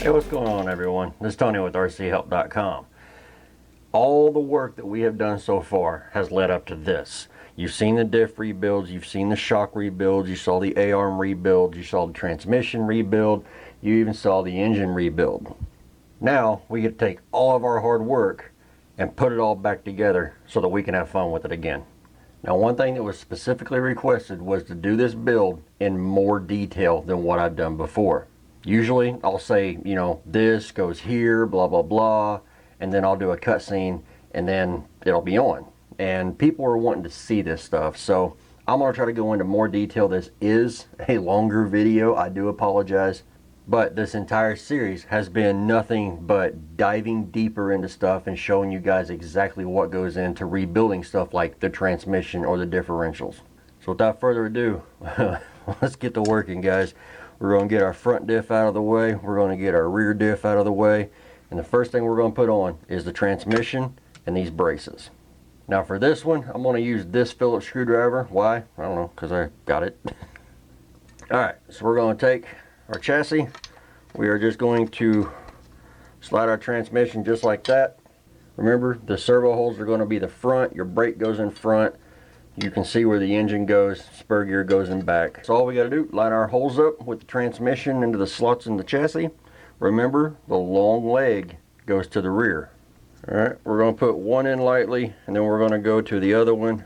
Hey, what's going on, everyone? This is Tony with RCHelp.com. All the work that we have done so far has led up to this. You've seen the diff rebuilds, you've seen the shock rebuilds, you saw the A-arm rebuild, you saw the transmission rebuild, you even saw the engine rebuild. Now we get to take all of our hard work and put it all back together so that we can have fun with it again. Now, one thing that was specifically requested was to do this build in more detail than what I've done before. Usually I'll say, you know, this goes here, blah, blah, blah, and then I'll do a cutscene and then it'll be on. And people are wanting to see this stuff, so I'm going to try to go into more detail. This is a longer video, I do apologize, but this entire series has been nothing but diving deeper into stuff and showing you guys exactly what goes into rebuilding stuff like the transmission or the differentials. So without further ado, let's get to working, guys. We're going to get our front diff out of the way, we're going to get our rear diff out of the way, and the first thing we're going to put on is the transmission and these braces. Now for this one, I'm going to use this Phillips screwdriver. Why? I don't know, because I got it. Alright, so we're going to take our chassis. We are just going to slide our transmission just like that. Remember, the servo holes are going to be the front, your brake goes in front. You can see where the engine goes, spur gear goes in back. So all we got to do, line our holes up with the transmission into the slots in the chassis. Remember, the long leg goes to the rear. Alright, we're going to put one in lightly, and then we're going to go to the other one,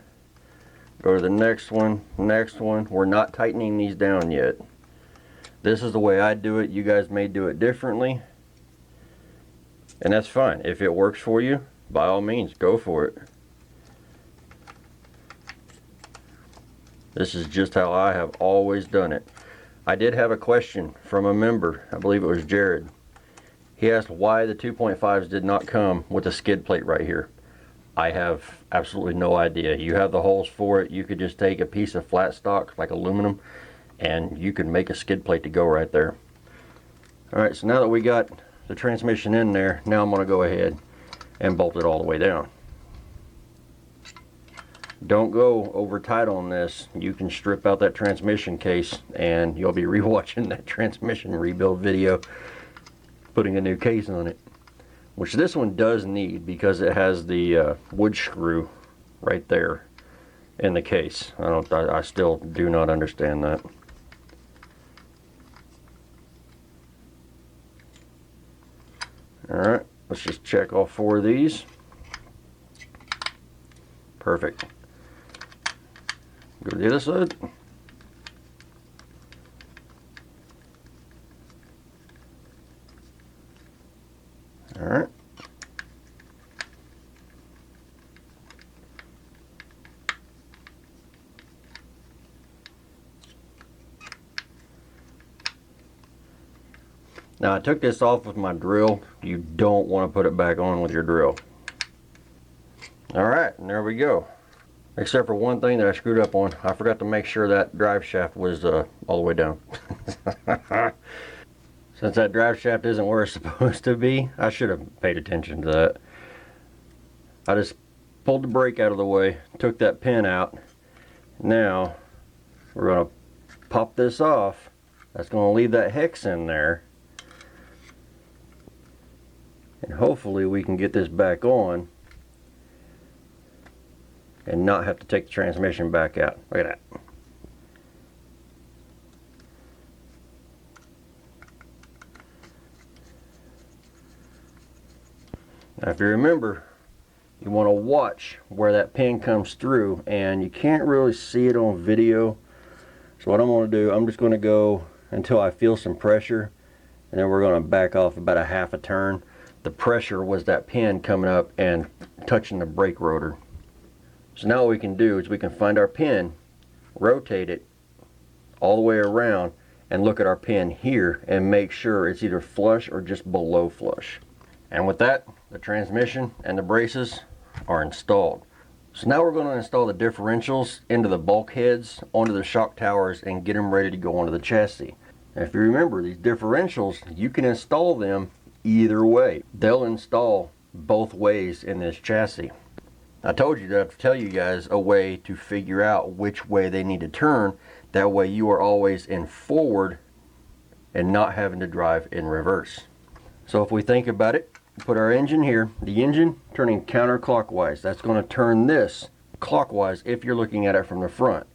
go to the next one. We're not tightening these down yet. This is the way I do it. You guys may do it differently, and that's fine. If it works for you, by all means, go for it. This is just how I have always done it. I did have a question from a member, I believe it was Jared. He asked why the 2.5s did not come with a skid plate right here. I have absolutely no idea. You have the holes for it. You could just take a piece of flat stock, like aluminum, and you can make a skid plate to go right there. Alright, so now that we got the transmission in there, now I'm going to go ahead and bolt it all the way down. Don't go over tight on this. You can strip out that transmission case and you'll be rewatching that transmission rebuild video, putting a new case on it, which this one does need because it has the wood screw right there in the case. I still do not understand that. Alright, let's just check all four of these. Perfect. Go to the other side. Alright. Now I took this off with my drill. You don't want to put it back on with your drill. Alright, and there we go. Except for one thing that I screwed up on. I forgot to make sure that drive shaft was all the way down. Since that drive shaft isn't where it's supposed to be, I should have paid attention to that. I just pulled the brake out of the way, took that pin out. Now we're going to pop this off. That's going to leave that hex in there. And hopefully we can get this back on and not have to take the transmission back out. Look at that. Now if you remember, you want to watch where that pin comes through, and you can't really see it on video. So what I'm going to do, I'm just going to go until I feel some pressure, and then we're going to back off about a half a turn. The pressure was that pin coming up and touching the brake rotor. So now what we can do is we can find our pin, rotate it all the way around, and look at our pin here and make sure it's either flush or just below flush. And with that, the transmission and the braces are installed. So now we're going to install the differentials into the bulkheads, onto the shock towers, and get them ready to go onto the chassis. And if you remember, these differentials, you can install them either way. They'll install both ways in this chassis. I told you that I have to tell you guys a way to figure out which way they need to turn. That way you are always in forward and not having to drive in reverse. So if we think about it, put our engine here, the engine turning counterclockwise. That's going to turn this clockwise if you're looking at it from the front.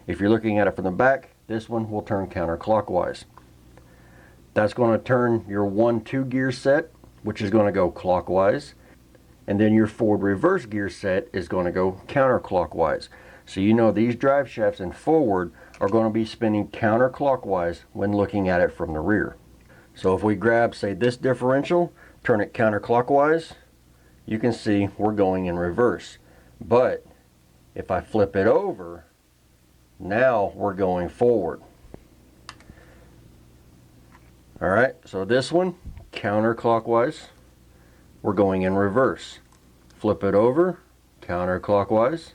If you're looking at it from the back, this one will turn counterclockwise. That's going to turn your 1-2 gear set, which is going to go clockwise. And then your forward reverse gear set is going to go counterclockwise. So you know these drive shafts in forward are going to be spinning counterclockwise when looking at it from the rear. So if we grab, say, this differential, turn it counterclockwise, you can see we're going in reverse. But if I flip it over, now we're going forward. Alright, so this one, counterclockwise, we're going in reverse. Flip it over, counterclockwise,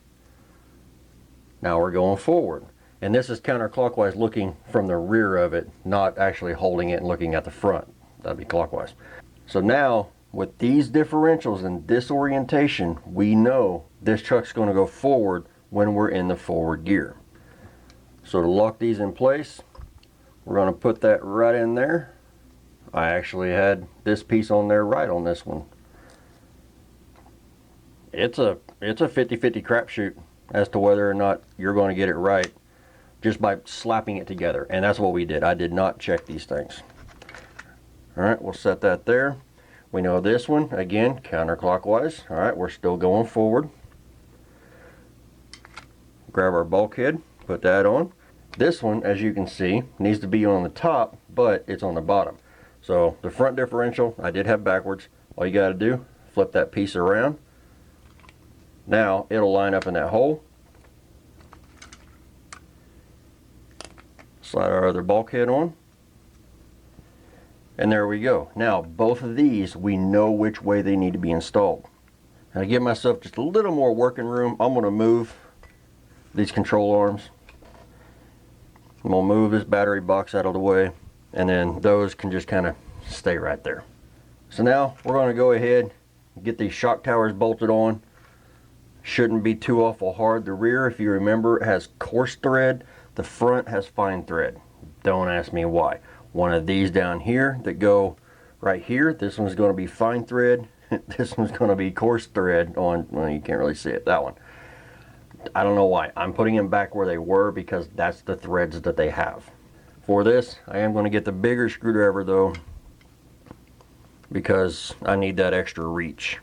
now we're going forward. And this is counterclockwise looking from the rear of it, not actually holding it and looking at the front. That'd be clockwise. So now, with these differentials and this orientation, we know this truck's going to go forward when we're in the forward gear. So to lock these in place, we're going to put that right in there. I actually had this piece on there right on this one. It's a 50-50 crapshoot as to whether or not you're going to get it right just by slapping it together. And that's what we did. I did not check these things. Alright, we'll set that there. We know this one, again, counterclockwise. Alright, we're still going forward. Grab our bulkhead, put that on. This one, as you can see, needs to be on the top, but it's on the bottom. So the front differential, I did have backwards. All you got to do, flip that piece around. Now it'll line up in that hole. Slide our other bulkhead on. And there we go. Now both of these, we know which way they need to be installed. Now to give myself just a little more working room, I'm going to move these control arms. I'm going to move this battery box out of the way, and then those can just kind of stay right there. So now we're going to go ahead and get these shock towers bolted on. Shouldn't be too awful hard. The rear, if you remember, has coarse thread. The front has fine thread. Don't ask me why. One of these down here that go right here, this one's going to be fine thread. This one's going to be coarse thread on, well, you can't really see it, that one. I don't know why. I'm putting them back where they were because that's the threads that they have. For this, I am going to get the bigger screwdriver though, because I need that extra reach.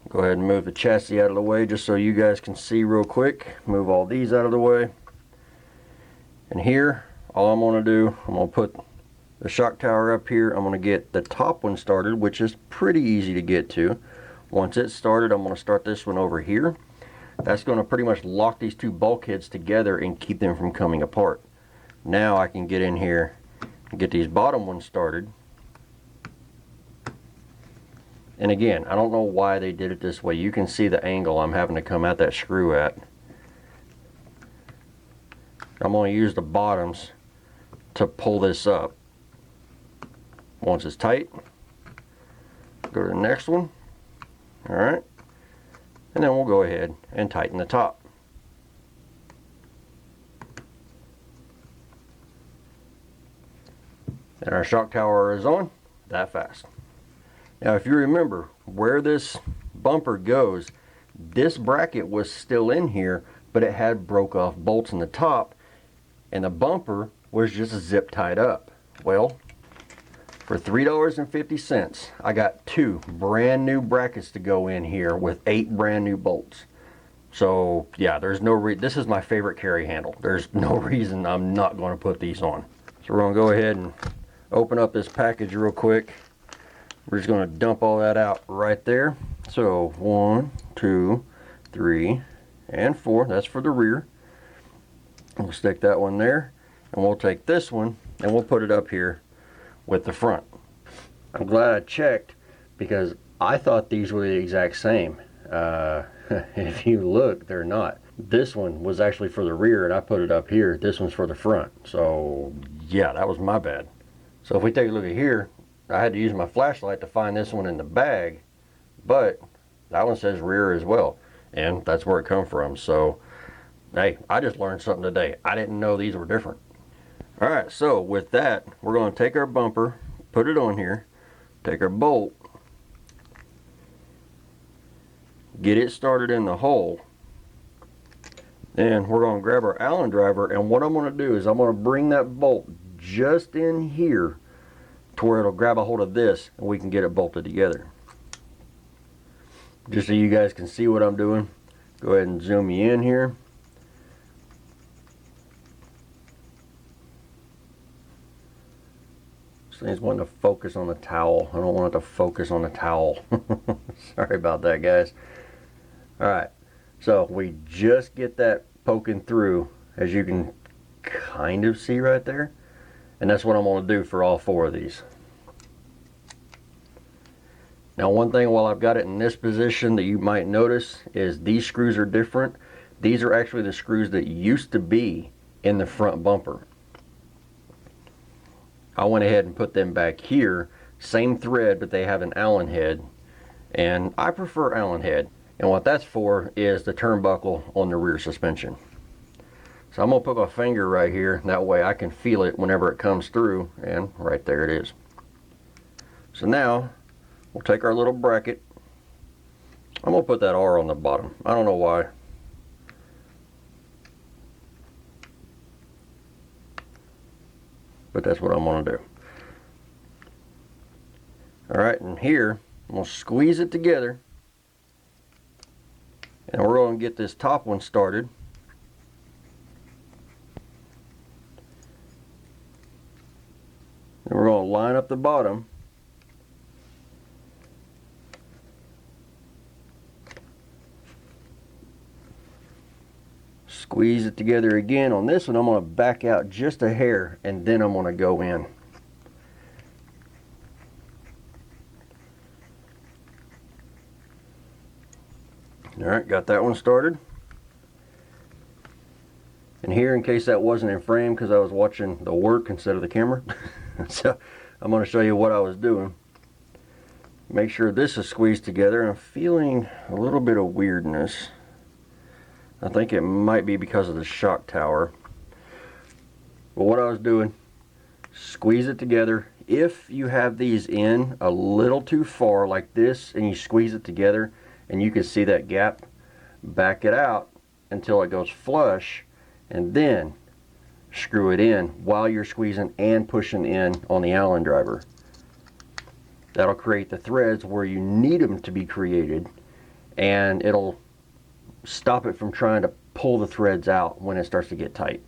Go ahead and move the chassis out of the way just so you guys can see real quick. Move all these out of the way. And here, all I'm going to do, I'm going to put the shock tower up here. I'm going to get the top one started, which is pretty easy to get to. Once it's started, I'm going to start this one over here. That's going to pretty much lock these two bulkheads together and keep them from coming apart. Now I can get in here and get these bottom ones started. And again, I don't know why they did it this way. You can see the angle I'm having to come at that screw at. I'm going to use the bottoms to pull this up. Once it's tight, go to the next one. Alright. And then we'll go ahead and tighten the top. And our shock tower is on that fast. Now if you remember where this bumper goes, this bracket was still in here, but it had broke off bolts in the top, and the bumper was just zip tied up. Well, for $3.50, I got 2 brand new brackets to go in here with 8 brand new bolts. So yeah, there's no this is my favorite carry handle. There's no reason I'm not going to put these on. So we're going to go ahead and open up this package real quick. We're just going to dump all that out right there. So 1, 2, 3, and 4. That's for the rear. We'll stick that one there, and we'll take this one and we'll put it up here with the front. I'm glad I checked because I thought these were the exact same. If you look, they're not. This one was actually for the rear and I put it up here. This one's for the front. So yeah, that was my bad. So if we take a look at here, I had to use my flashlight to find this one in the bag, but that one says rear as well, and that's where it come from. So hey, I just learned something today. I didn't know these were different. Alright, so with that, we're going to take our bumper, put it on here, take our bolt, get it started in the hole. Then we're going to grab our Allen driver, and what I'm going to do is I'm going to bring that bolt just in here to where it'll grab a hold of this and we can get it bolted together. Just so you guys can see what I'm doing, go ahead and zoom me in here. This thing's wanting to focus on the towel. I don't want it to focus on the towel. Sorry about that, guys. Alright, so we just get that poking through, as you can kind of see right there. And that's what I'm going to do for all 4 of these. Now, one thing while I've got it in this position that you might notice is these screws are different. These are actually the screws that used to be in the front bumper. I went ahead and put them back here. Same thread, but they have an Allen head. And I prefer Allen head. And what that's for is the turnbuckle on the rear suspension. So I'm going to put my finger right here. That way I can feel it whenever it comes through. And right there it is. So now we'll take our little bracket. I'm going to put that R on the bottom. I don't know why. But that's what I'm going to do. Alright, and here I'm going to squeeze it together. And we're going to get this top one started. And we're going to line up the bottom. Squeeze it together again. On this one, I'm going to back out just a hair, and then I'm going to go in. Alright, got that one started. And here, in case that wasn't in frame because I was watching the work instead of the camera, so I'm going to show you what I was doing. Make sure this is squeezed together. I'm feeling a little bit of weirdness. I think it might be because of the shock tower. But what I was doing, squeeze it together. If you have these in a little too far like this and you squeeze it together and you can see that gap, back it out until it goes flush and then screw it in while you're squeezing and pushing in on the Allen driver. That'll create the threads where you need them to be created, and it'll stop it from trying to pull the threads out when it starts to get tight.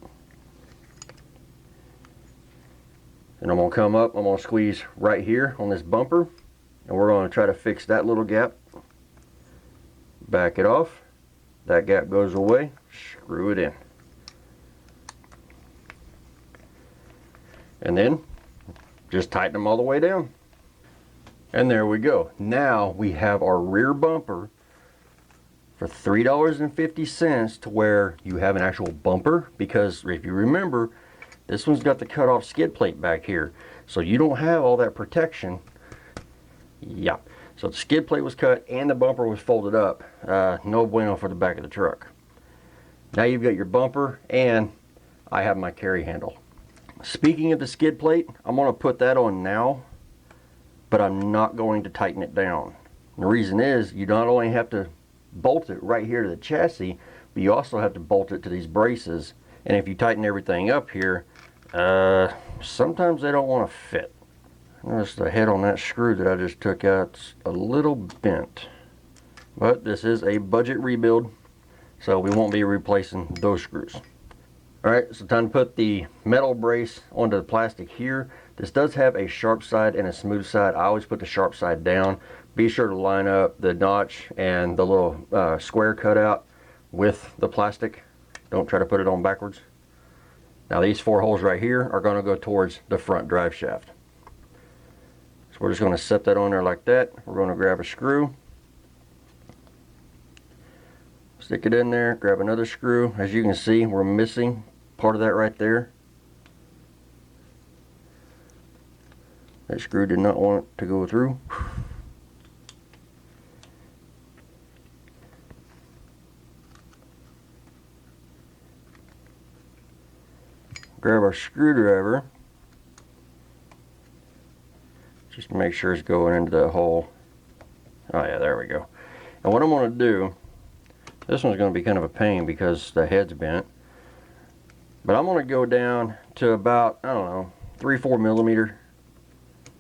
And I'm going to come up, I'm going to squeeze right here on this bumper, and we're going to try to fix that little gap. Back it off, that gap goes away, screw it in. And then just tighten them all the way down. And there we go. Now we have our rear bumper for $3.50 to where you have an actual bumper, because if you remember, this one's got the cut off skid plate back here. So you don't have all that protection. Yeah. So the skid plate was cut and the bumper was folded up. No bueno for the back of the truck. Now you've got your bumper and I have my carry handle. Speaking of the skid plate, I'm going to put that on now, but I'm not going to tighten it down. And the reason is you not only have to bolt it right here to the chassis, but you also have to bolt it to these braces. And if you tighten everything up here, sometimes they don't want to fit. Notice the head on that screw that I just took out's a little bent. But this is a budget rebuild, so we won't be replacing those screws. Alright, so time to put the metal brace onto the plastic here. This does have a sharp side and a smooth side. I always put the sharp side down. Be sure to line up the notch and the little square cutout with the plastic. Don't try to put it on backwards. Now these 4 holes right here are going to go towards the front drive shaft. So we're just going to set that on there like that. We're going to grab a screw, stick it in there, grab another screw. As you can see, we're missing part of that right there. That screw did not want it to go through. Grab our screwdriver. Just to make sure it's going into the hole. Oh yeah, there we go. And what I'm going to do, this one's going to be kind of a pain because the head's bent, but I'm going to go down to about, I don't know, 3-4 millimeter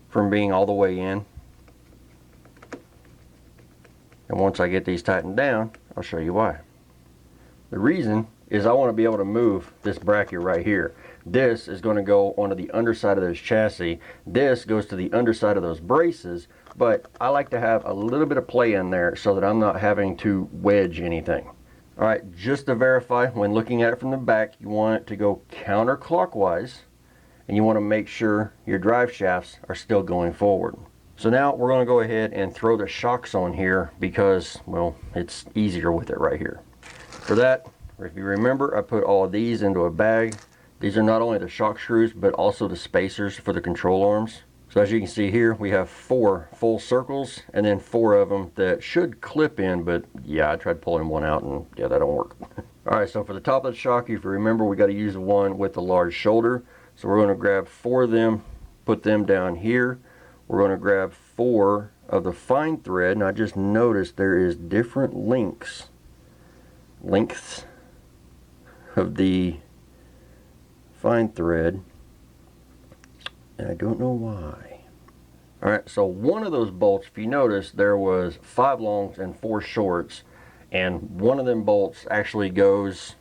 from being all the way in. And once I get these tightened down, I'll show you why. The reason is I want to be able to move this bracket right here. This is going to go onto the underside of this chassis. This goes to the underside of those braces, but I like to have a little bit of play in there so that I'm not having to wedge anything. Alright, just to verify, when looking at it from the back, you want it to go counterclockwise, and you want to make sure your drive shafts are still going forward. So now we're going to go ahead and throw the shocks on here because, well, it's easier with it right here. For that, if you remember, I put all of these into a bag. These are not only the shock screws, but also the spacers for the control arms. So as you can see here, we have 4 full circles and then 4 of them that should clip in, but yeah, I tried pulling one out and yeah, that don't work. Alright, so for the top of the shock, if you remember, we got to use the one with the large shoulder. So we're going to grab 4 of them, put them down here. We're going to grab 4 of the fine thread, and I just noticed there is different lengths of the fine thread, and I don't know why. Alright, so one of those bolts, if you notice, there was 5 longs and 4 shorts, and one of them bolts actually goes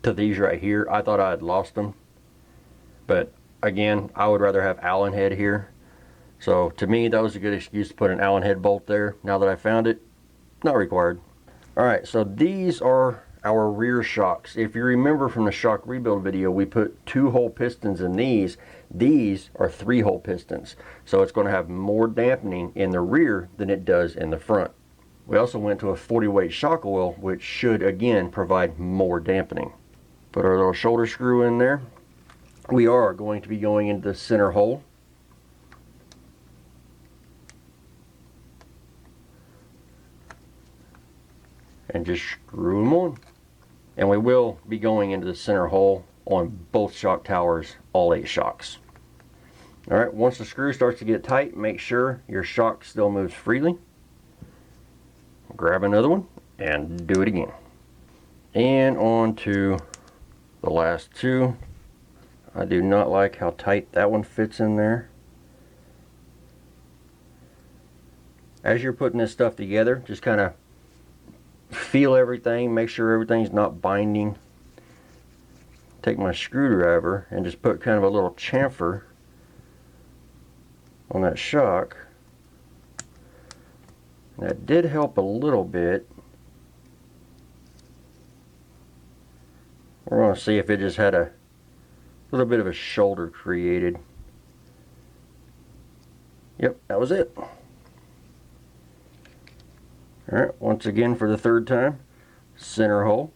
to these right here. I thought I had lost them, but again, I would rather have Allen head here. So to me, that was a good excuse to put an Allen head bolt there. Now that I found it, not required. Alright, so these are our rear shocks. If you remember from the shock rebuild video, we put 2-hole pistons in these. These are 3-hole pistons. So it's going to have more dampening in the rear than it does in the front. We also went to a 40-weight shock oil, which should again provide more dampening. Put our little shoulder screw in there. We are going to be going into the center hole. And just screw them on. And we will be going into the center hole on both shock towers, all 8 shocks. Alright, once the screw starts to get tight, make sure your shock still moves freely. Grab another one and do it again. And on to the last 2. I do not like how tight that one fits in there. As you're putting this stuff together, just kind of feel everything, make sure everything's not binding. Take my screwdriver and just put kind of a little chamfer on that shock. That did help a little bit. We're going to see if it just had a little bit of a shoulder created. Yep, that was it. Alright, once again for the 3rd time, center hole.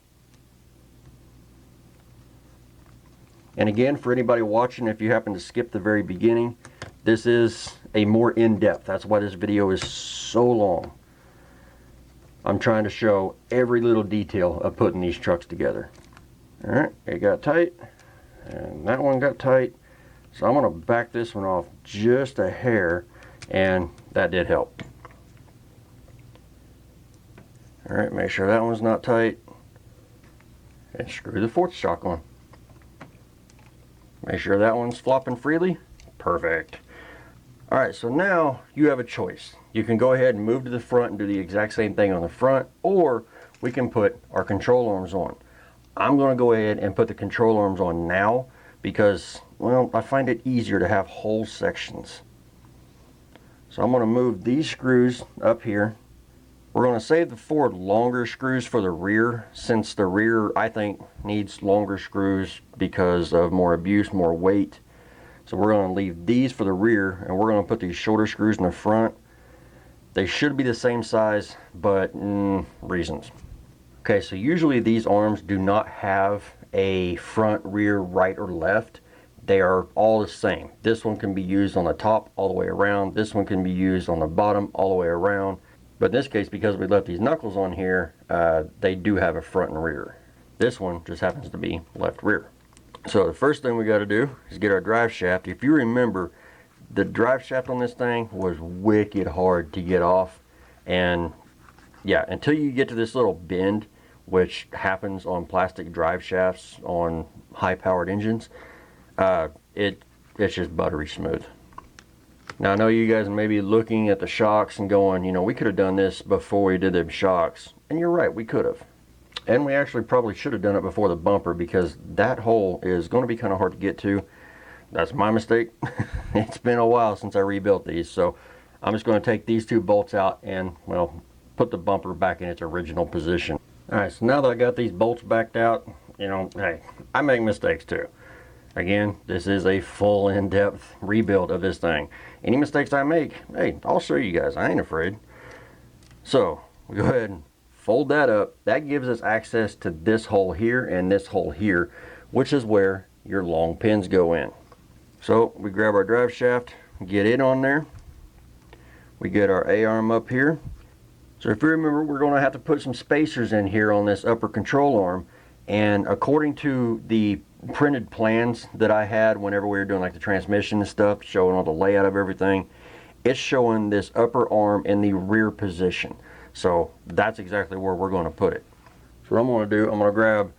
And again, for anybody watching, if you happen to skip the very beginning, this is a more in-depth. That's why this video is so long. I'm trying to show every little detail of putting these trucks together. Alright, it got tight, and that one got tight. So I'm going to back this one off just a hair, and that did help. Alright, make sure that one's not tight, and screw the 4th shock on. Make sure that one's flopping freely. Perfect. Alright, so now you have a choice. You can go ahead and move to the front and do the exact same thing on the front, or we can put our control arms on. I'm going to go ahead and put the control arms on now because, well, I find it easier to have whole sections. So I'm going to move these screws up here. We're going to save the 4 longer screws for the rear, since the rear, I think, needs longer screws because of more abuse, more weight. So we're going to leave these for the rear, and we're going to put these shorter screws in the front. They should be the same size, but reasons. Okay, so usually these arms do not have a front, rear, right, or left. They are all the same. This one can be used on the top all the way around. This one can be used on the bottom all the way around. But in this case, because we left these knuckles on here, they do have a front and rear. This one just happens to be left rear. So the first thing we got to do is get our drive shaft. If you remember, The drive shaft on this thing was wicked hard to get off, and yeah, until you get to this little bend, which happens on plastic drive shafts on high-powered engines, it's just buttery smooth. Now I know you guys may be looking at the shocks and going, you know, we could have done this before we did the shocks, and you're right, we could have. And we actually probably should have done it before the bumper, because that hole is going to be kind of hard to get to. That's my mistake. It's been a while since I rebuilt these, so I'm just going to take these two bolts out and, well, put the bumper back in its original position. Alright, so now that I got these bolts backed out, you know, hey, I make mistakes too. Again, this is a full in-depth rebuild of this thing. Any mistakes I make, hey, I'll show you guys. I ain't afraid. So, we go ahead and fold that up. That gives us access to this hole here and this hole here, which is where your long pins go in. So, we grab our drive shaft, get it on there. We get our A-arm up here. So if you remember, we're going to have to put some spacers in here on this upper control arm, and according to the printed plans that I had whenever we were doing like the transmission and stuff, showing all the layout of everything, it's showing this upper arm in the rear position. So that's exactly where we're going to put it. So what I'm going to do, I'm going to grab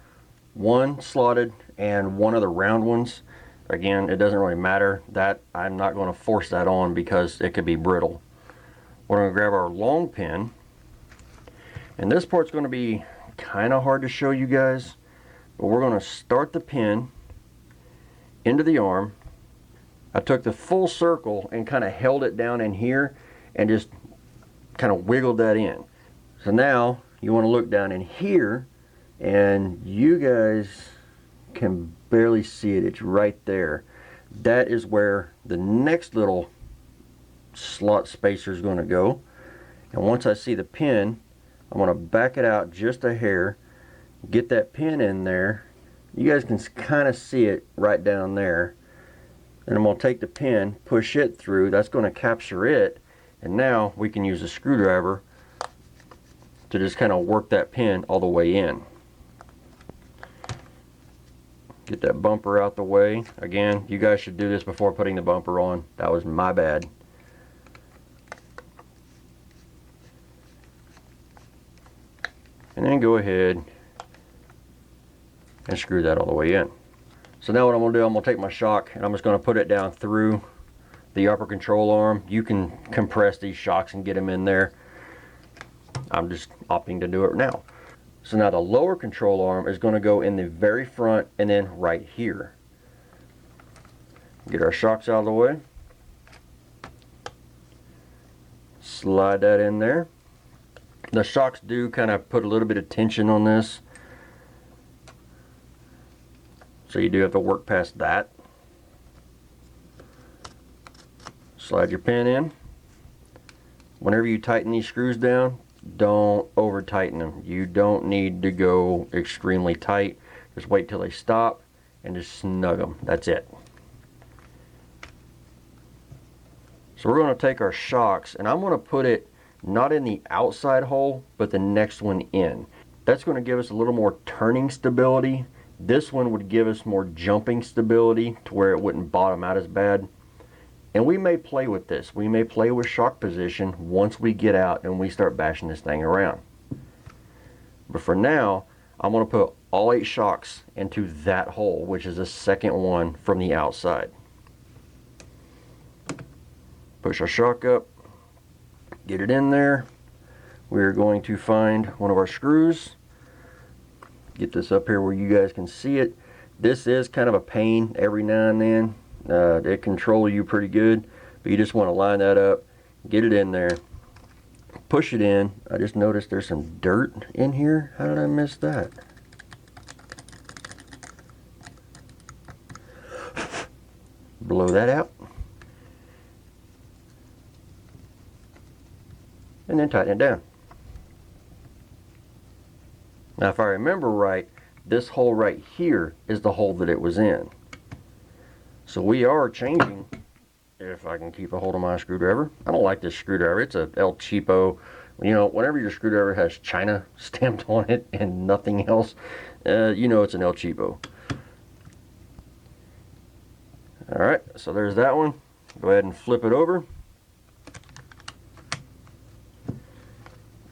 one slotted and one of the round ones. Again, it doesn't really matter. That I'm not going to force that on because it could be brittle. We're going to grab our long pin. And this part's going to be kind of hard to show you guys, but we're going to start the pin into the arm. I took the full circle and kind of held it down in here and just kind of wiggled that in. So now you want to look down in here, and you guys can barely see it. It's right there. That is where the next little slot spacer is going to go. And once I see the pin, I'm going to back it out just a hair, get that pin in there. You guys can kind of see it right down there. And I'm going to take the pin, push it through. That's going to capture it. And now we can use a screwdriver to just kind of work that pin all the way in. Get that bumper out the way. Again, you guys should do this before putting the bumper on. That was my bad. And then go ahead and screw that all the way in. So now what I'm going to do, I'm going to take my shock and I'm just going to put it down through the upper control arm. You can compress these shocks and get them in there. I'm just opting to do it now. So now the lower control arm is going to go in the very front and then right here. Get our shocks out of the way. Slide that in there. The shocks do kind of put a little bit of tension on this, so you do have to work past that. Slide your pin in. Whenever you tighten these screws down, don't over tighten them. You don't need to go extremely tight. Just wait till they stop and just snug them. That's it. So we're going to take our shocks and I'm going to put it not in the outside hole, but the next one in. That's going to give us a little more turning stability. This one would give us more jumping stability to where it wouldn't bottom out as bad. And we may play with this. We may play with shock position once we get out and we start bashing this thing around. But for now, I'm going to put all 8 shocks into that hole, which is the second one from the outside. Push our shock up. Get it in there. We're going to find one of our screws. Get this up here where you guys can see it. This is kind of a pain every now and then. It controls you pretty good, but you just want to line that up, get it in there, push it in. I just noticed there's some dirt in here. How did I miss that? Blow that out. And then tighten it down. Now if I remember right, this hole right here is the hole that it was in. So we are changing, if I can keep a hold of my screwdriver. I don't like this screwdriver. It's a El Cheapo. You know, whenever your screwdriver has China stamped on it and nothing else, you know it's an El Cheapo. Alright, so there's that one. Go ahead and flip it over.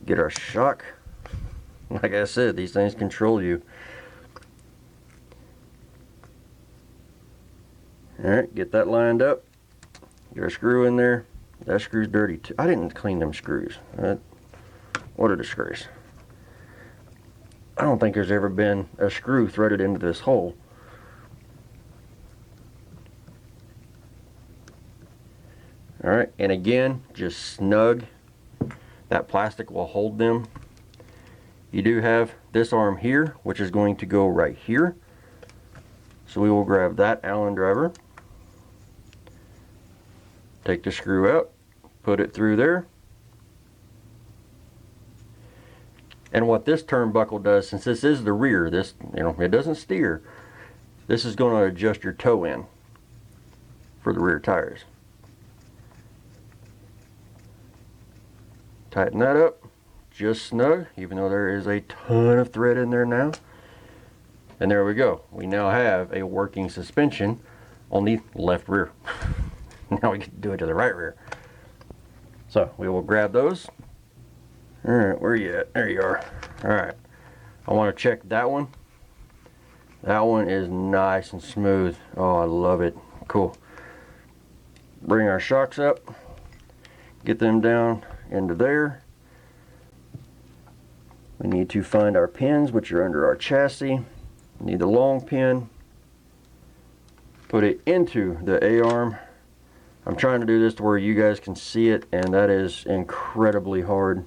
Get our shock. Like I said, these things control you. Alright, get that lined up. Get our screw in there. That screw's dirty too. I didn't clean them screws. What a disgrace. I don't think there's ever been a screw threaded into this hole. Alright, and again, just snug. That plastic will hold them. You do have this arm here, which is going to go right here. So we will grab that Allen driver. Take the screw out, put it through there. And what this turnbuckle does, since this is the rear, this, it doesn't steer. This is going to adjust your toe in for the rear tires. Tighten that up, just snug, even though there is a ton of thread in there now. And there we go. We now have a working suspension on the left rear. Now we can do it to the right rear. So we will grab those. Alright, where are you at? There you are. Alright, I want to check that one. That one is nice and smooth. Oh, I love it. Cool. Bring our shocks up. Get them down into there. We need to find our pins, which are under our chassis. We need the long pin. Put it into the A-arm. I'm trying to do this to where you guys can see it, and that is incredibly hard.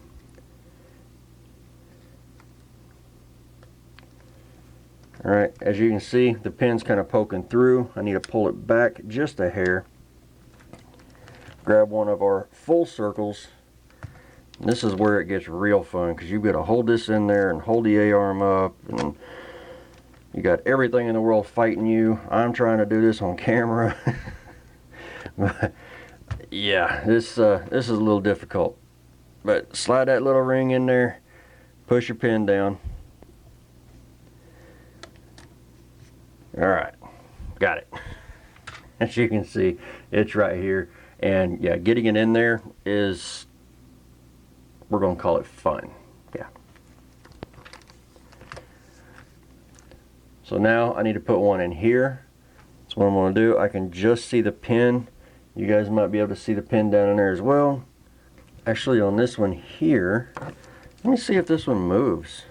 Alright, as you can see, the pin's kind of poking through. I need to pull it back just a hair. Grab one of our full circles. This is where it gets real fun, because you've got to hold this in there and hold the A-arm up, and you got everything in the world fighting you. I'm trying to do this on camera. Yeah, this is a little difficult. But slide that little ring in there, push your pin down. Alright, got it. As you can see, it's right here. And yeah, getting it in there is, we're going to call it fun. Yeah. So now I need to put one in here. That's what I'm going to do. I can just see the pin. You guys might be able to see the pin down in there as well. Actually, on this one here, let me see if this one moves.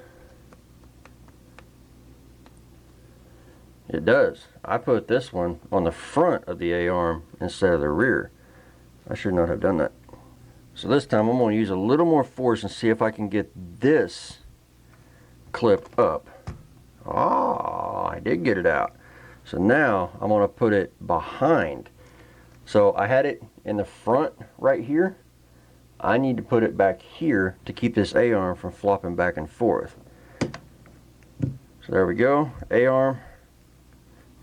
It does. I put this one on the front of the A-arm instead of the rear. I should not have done that. So this time I'm going to use a little more force and see if I can get this clip up. Oh, I did get it out. So now I'm going to put it behind. So I had it in the front right here. I need to put it back here to keep this A-arm from flopping back and forth. So there we go, A-arm.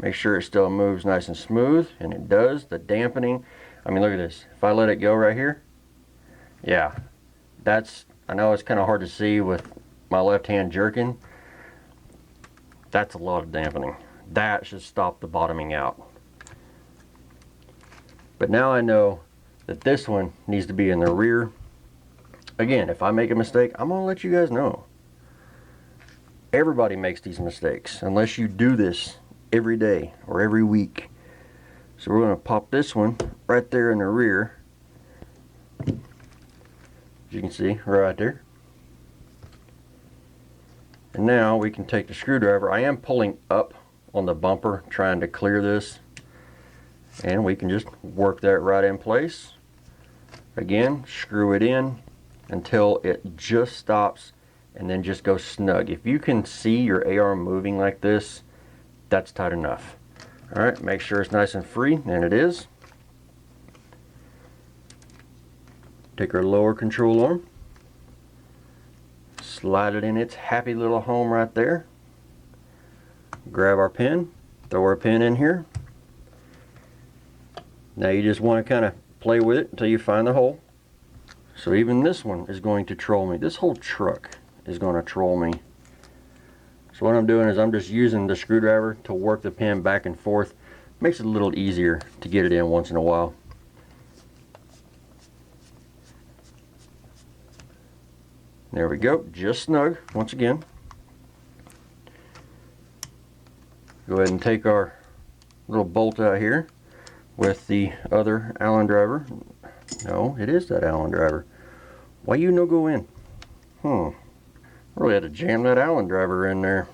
Make sure it still moves nice and smooth, and it does. The dampening, I mean, look at this. If I let it go right here, yeah, that's, I know it's kind of hard to see with my left hand jerking. That's a lot of dampening. That should stop the bottoming out. But now I know that this one needs to be in the rear. Again, if I make a mistake, I'm going to let you guys know. Everybody makes these mistakes unless you do this every day or every week. So we're going to pop this one right there in the rear. As you can see, right there. And now we can take the screwdriver. I am pulling up on the bumper trying to clear this. And we can just work that right in place. Again, screw it in until it just stops, and then just go snug. If you can see your A-arm moving like this, that's tight enough. Alright, make sure it's nice and free, and it is. Take our lower control arm, slide it in its happy little home right there. Grab our pin, throw our pin in here. Now you just want to kind of play with it until you find the hole. So even this one is going to troll me. This whole truck is going to troll me. So what I'm doing is I'm just using the screwdriver to work the pin back and forth. Makes it a little easier to get it in once in a while. There we go, just snug once again. Go ahead and take our little bolt out here with the other Allen driver. No, it is that Allen driver. Why you no go in? Really had to jam that Allen driver in there.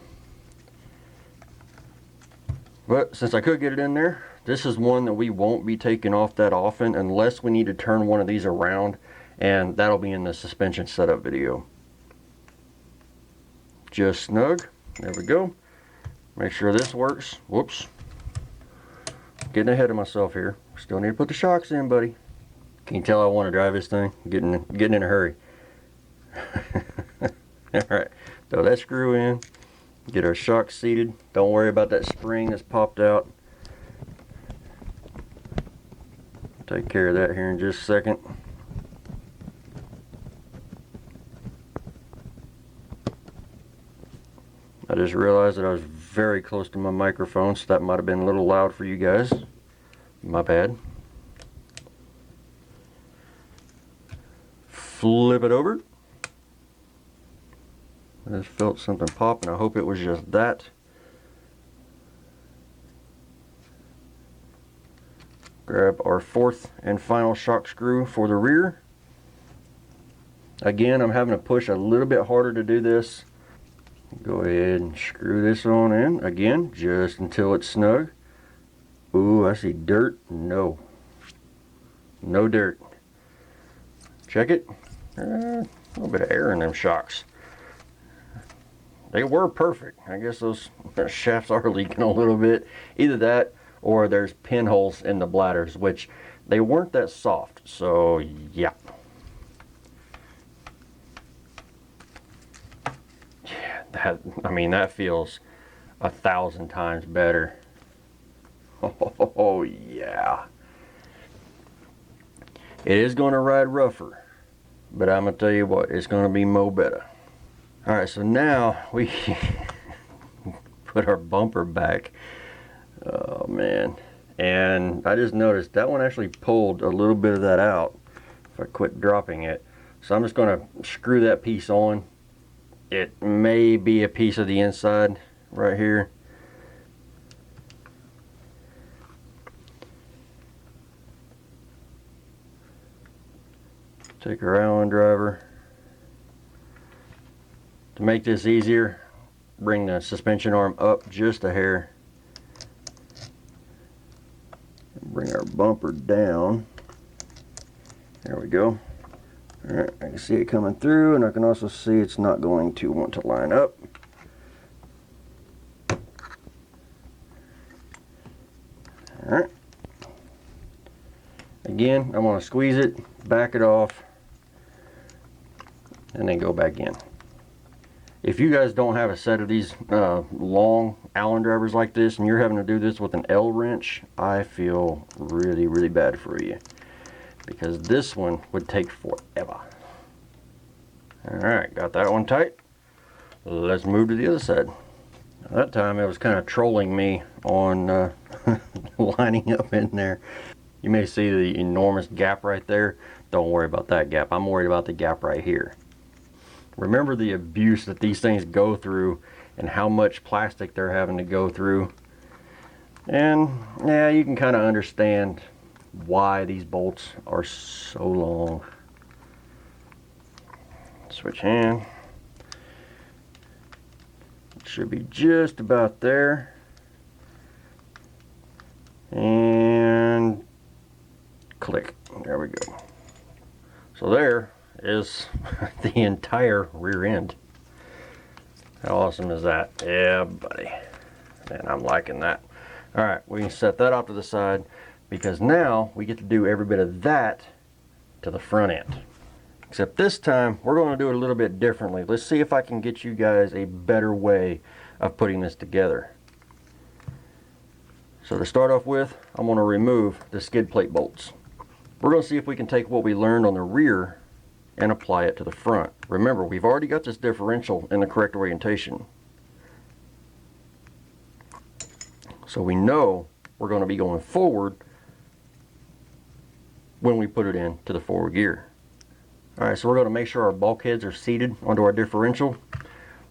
But since I could get it in there, this is one that we won't be taking off that often unless we need to turn one of these around, and that'll be in the suspension setup video. Just snug. There we go. Make sure this works. Whoops. Getting ahead of myself here. Still need to put the shocks in, buddy. Can you tell I want to drive this thing? Getting in a hurry. Alright, throw that screw in. Get our shocks seated. Don't worry about that spring that's popped out. Take care of that here in just a second. I just realized that I was very close to my microphone, so that might have been a little loud for you guys. My bad. Flip it over. I just felt something pop, and I hope it was just that. Grab our fourth and final shock screw for the rear. Again, I'm having to push a little bit harder to do this. Go ahead and screw this on in again, just until it's snug. Ooh, I see dirt. No. No dirt. Check it. A little bit of air in them shocks. They were perfect. I guess those shafts are leaking a little bit. Either that or there's pinholes in the bladders, which they weren't that soft. So, yeah. That feels 1,000 times better. Oh, yeah. It is going to ride rougher, but I'm going to tell you what, it's going to be mo better. Alright, so now we put our bumper back. Oh man. And I just noticed that one actually pulled a little bit of that out if I quit dropping it. So I'm just going to screw that piece on. It may be a piece of the inside right here. Take our Allen driver. To make this easier, bring the suspension arm up just a hair. Bring our bumper down. There we go. Alright, I can see it coming through, and I can also see it's not going to want to line up. Alright. Again, I'm going to squeeze it, back it off, and then go back in. If you guys don't have a set of these long Allen drivers like this, and you're having to do this with an L wrench, I feel really, really bad for you, because this one would take forever. Alright, got that one tight. Let's move to the other side. Now, that time it was kind of trolling me on lining up in there. You may see the enormous gap right there. Don't worry about that gap. I'm worried about the gap right here. Remember the abuse that these things go through and how much plastic they're having to go through. And yeah, you can kind of understand why these bolts are so long. Switch hand. It should be just about there. And click. There we go. So there is the entire rear end. How awesome is that? Yeah, buddy. And I'm liking that. Alright, we can set that off to the side, because now we get to do every bit of that to the front end. Except this time, we're going to do it a little bit differently. Let's see if I can get you guys a better way of putting this together. So to start off with, I'm going to remove the skid plate bolts. We're going to see if we can take what we learned on the rear and apply it to the front. Remember, we've already got this differential in the correct orientation. So we know we're going to be going forward when we put it into the forward gear. Alright, so we're going to make sure our bulkheads are seated onto our differential.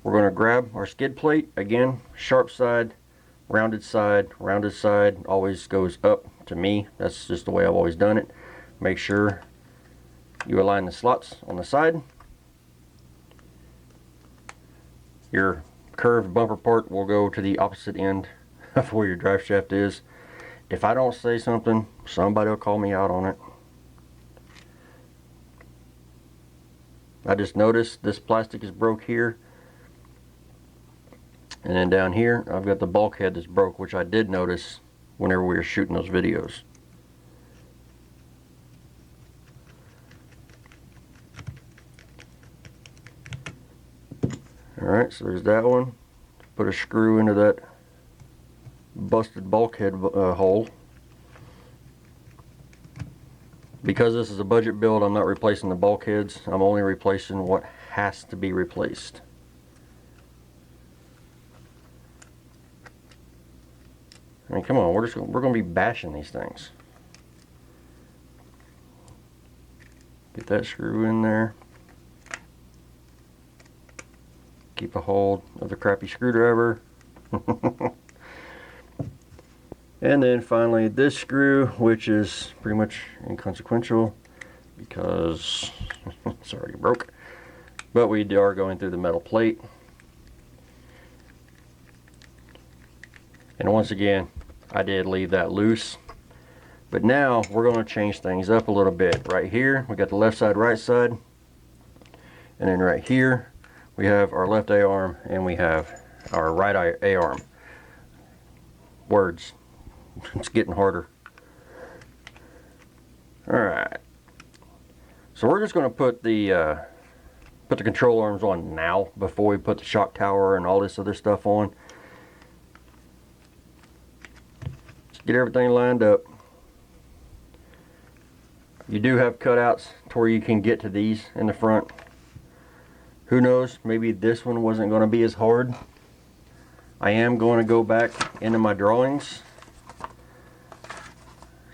We're going to grab our skid plate, again, sharp side, rounded side, always goes up to me. That's just the way I've always done it. Make sure you align the slots on the side. Your curved bumper part will go to the opposite end of where your drive shaft is. If I don't say something, somebody will call me out on it. I just noticed this plastic is broke here. And then down here, I've got the bulkhead that's broke, which I did notice whenever we were shooting those videos. Alright, so there's that one. Put a screw into that busted bulkhead hole. Because this is a budget build, I'm not replacing the bulkheads. I'm only replacing what has to be replaced. I mean, come on, we're going to be bashing these things. Get that screw in there. Keep a hold of the crappy screwdriver. And then finally this screw, which is pretty much inconsequential because it's already broke. But we are going through the metal plate. And once again, I did leave that loose. But now we're going to change things up a little bit. Right here, we got the left side, right side. And then right here, we have our left A-arm and we have our right A-arm. Words. It's getting harder. Alright. So we're just going to put the control arms on now before we put the shock tower and all this other stuff on. Just get everything lined up. You do have cutouts to where you can get to these in the front. Who knows, maybe this one wasn't going to be as hard. I am going to go back into my drawings.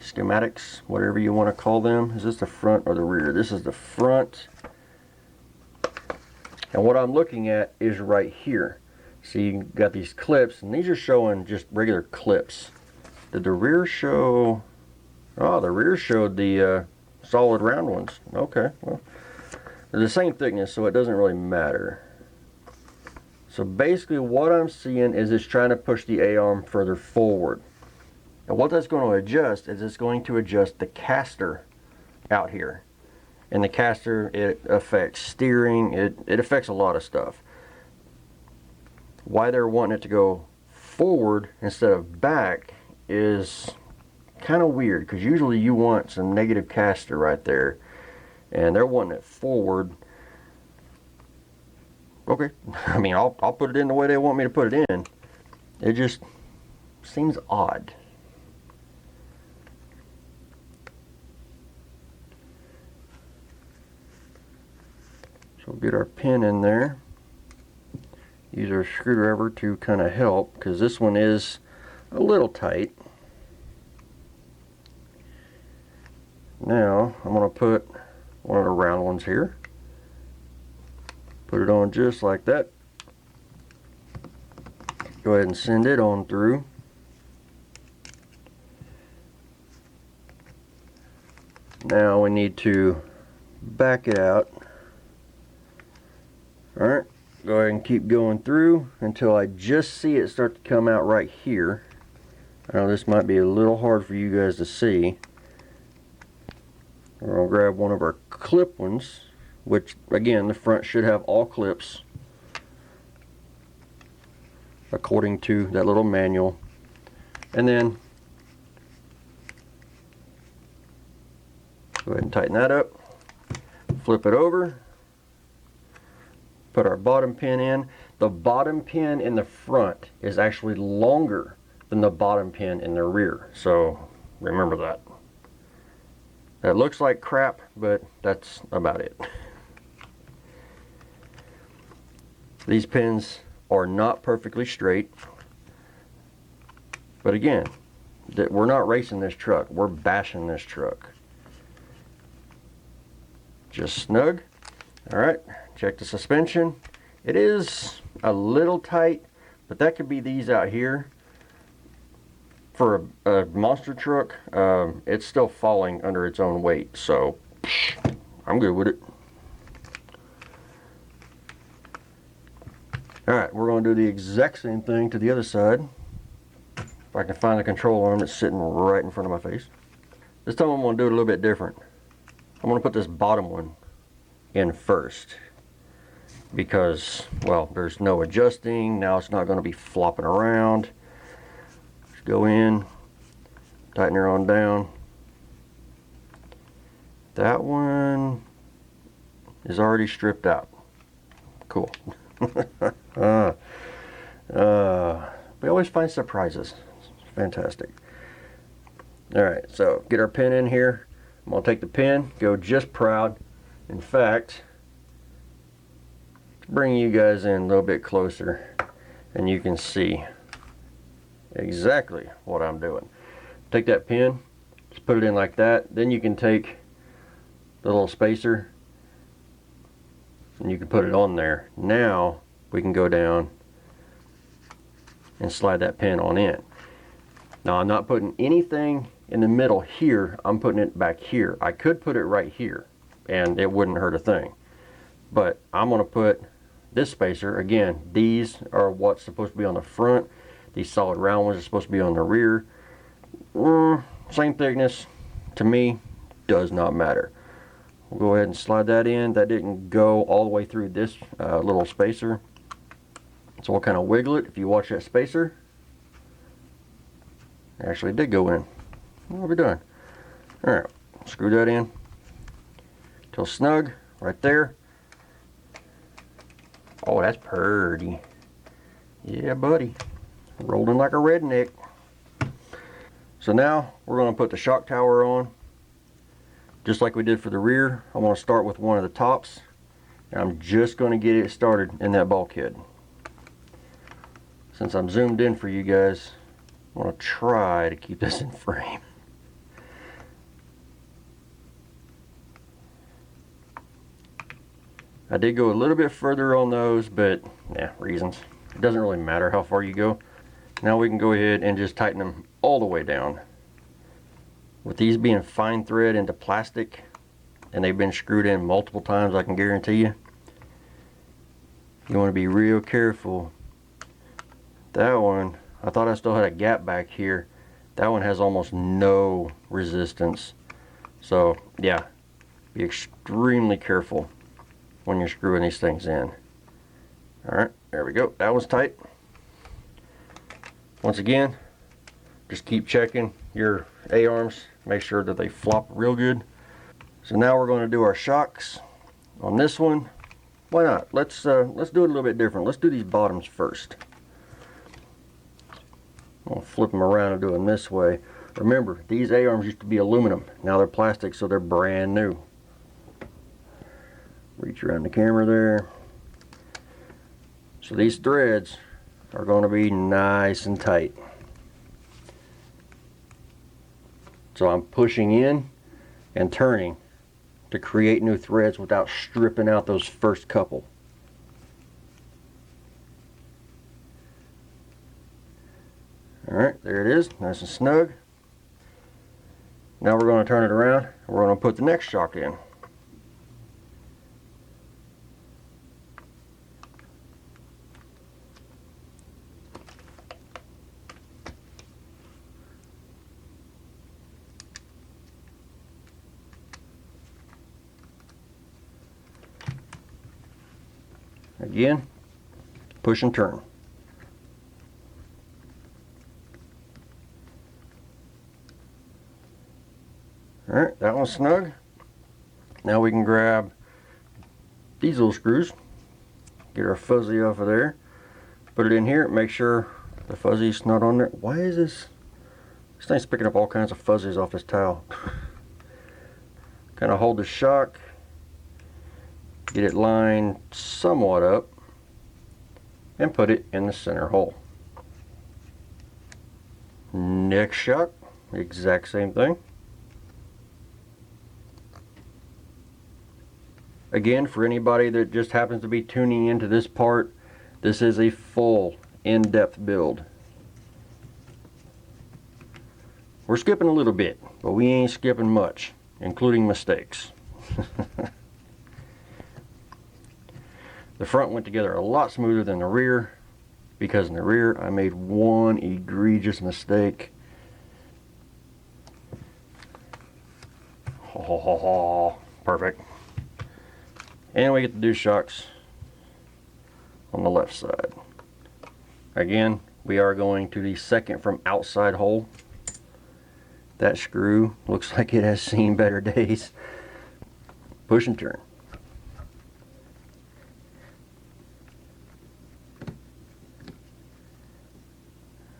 Schematics, whatever you want to call them. Is this the front or the rear? This is the front. And what I'm looking at is right here. So you got these clips, and these are showing just regular clips. Did the rear show? Oh, the rear showed the solid round ones. Okay, well, they're the same thickness, so it doesn't really matter. So basically what I'm seeing is it's trying to push the A-arm further forward. And what that's going to adjust is it's going to adjust the caster out here. And the caster, it affects steering, it affects a lot of stuff. Why they're wanting it to go forward instead of back is kind of weird, because usually you want some negative caster right there. And they're wanting it forward. Okay, I mean, I'll put it in the way they want me to put it in. It just seems odd. So we'll get our pin in there. Use our screwdriver to kind of help, because this one is a little tight. Now I'm going to put one of the round ones here. Put it on just like that. Go ahead and send it on through. Now we need to back it out. Alright, go ahead and keep going through until I just see it start to come out right here. I know this might be a little hard for you guys to see. We're going to grab one of our clip ones, which again the front should have all clips according to that little manual. And then go ahead and tighten that up, flip it over, put our bottom pin in. The bottom pin in the front is actually longer than the bottom pin in the rear, so remember that. That looks like crap, but that's about it. These pins are not perfectly straight, but again, we're not racing this truck, we're bashing this truck. just snug. All right, check the suspension. It is a little tight, but that could be these out here. For a monster truck, it's still falling under its own weight, so I'm good with it. Alright, we're going to do the exact same thing to the other side. If I can find the control arm that's sitting right in front of my face. This time I'm going to do it a little bit different. I'm going to put this bottom one in first. Because, well, there's no adjusting. Now it's not going to be flopping around. Go in, tighten her on down. That one is already stripped out. Cool. We always find surprises. It's fantastic. Alright, so get our pin in here. I'm going to take the pin, go just proud. In fact, bring you guys in a little bit closer and you can see exactly what I'm doing. Take that pin, just put it in like that. Then you can take the little spacer and you can put it on there. Now we can go down and slide that pin on in. Now I'm not putting anything in the middle here, I'm putting it back here. I could put it right here and it wouldn't hurt a thing, but I'm going to put this spacer. Again, these are what's supposed to be on the front. These solid round ones are supposed to be on the rear. Same thickness. To me, does not matter. We'll go ahead and slide that in. That didn't go all the way through this little spacer. So we'll kind of wiggle it. If you watch that spacer, it actually did go in. What are we doing? Alright, screw that in till snug right there. Oh, that's pretty. Yeah, buddy. Rolling like a redneck. So now we're going to put the shock tower on just like we did for the rear. I'm going to start with one of the tops and I'm just going to get it started in that bulkhead. Since I'm zoomed in for you guys, I'm going to try to keep this in frame. I did go a little bit further on those, but yeah, reasons. It doesn't really matter how far you go. Now we can go ahead and just tighten them all the way down. With these being fine thread into plastic, and they've been screwed in multiple times, I can guarantee you. You want to be real careful. That one, I thought I still had a gap back here. That one has almost no resistance. So yeah, be extremely careful when you're screwing these things in. Alright, there we go. That was tight. Once again, just keep checking your A-arms. Make sure that they flop real good. So now we're going to do our shocks on this one. Why not? Let's do it a little bit different. Let's do these bottoms first. I'll flip them around and do them this way. Remember, these A-arms used to be aluminum. Now they're plastic, so they're brand new. Reach around the camera there. So these threads are going to be nice and tight. So I'm pushing in and turning to create new threads without stripping out those first couple. Alright, there it is, nice and snug. Now we're going to turn it around and we're going to put the next shock in. Again, push and turn. Alright, that one's snug. Now we can grab these little screws, get our fuzzy off of there, put it in here, make sure the fuzzy's not on there. Why is this thing's picking up all kinds of fuzzies off this towel? Kind of hold the shock, get it lined somewhat up, and put it in the center hole. Next shock, exact same thing. Again, for anybody that just happens to be tuning into this part, this is a full in-depth build. We're skipping a little bit, but we ain't skipping much, including mistakes. The front went together a lot smoother than the rear, because in the rear I made one egregious mistake. Perfect. And we get the deuce shocks on the left side. Again, we are going to the second from outside hole. That screw looks like it has seen better days. Push and turn.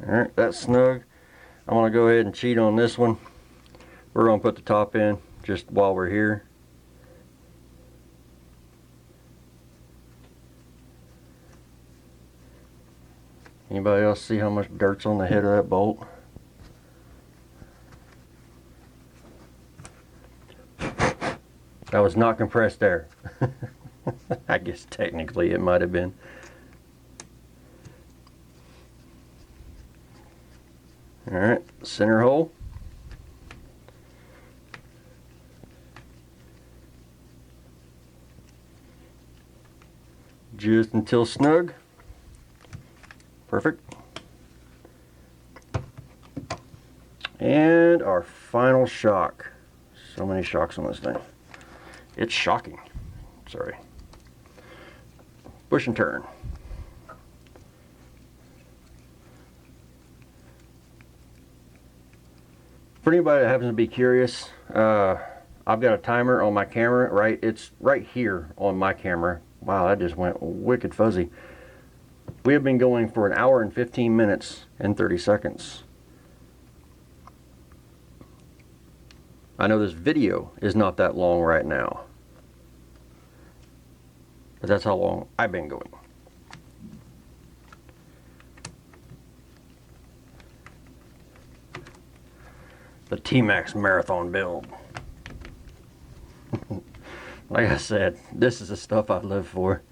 Alright, that's snug. I'm going to go ahead and cheat on this one. We're going to put the top in just while we're here. Anybody else see how much dirt's on the head of that bolt? That was not compressed air. I guess technically it might have been. Alright, center hole. Just until snug. Perfect. And our final shock. So many shocks on this thing. It's shocking. Sorry. Push and turn. For anybody that happens to be curious, I've got a timer on my camera, right? It's right here on my camera. Wow, that just went wicked fuzzy. We have been going for 1 hour and 15 minutes and 30 seconds. I know this video is not that long right now, but that's how long I've been going. The T-Maxx marathon build. Like I said, this is the stuff I live for.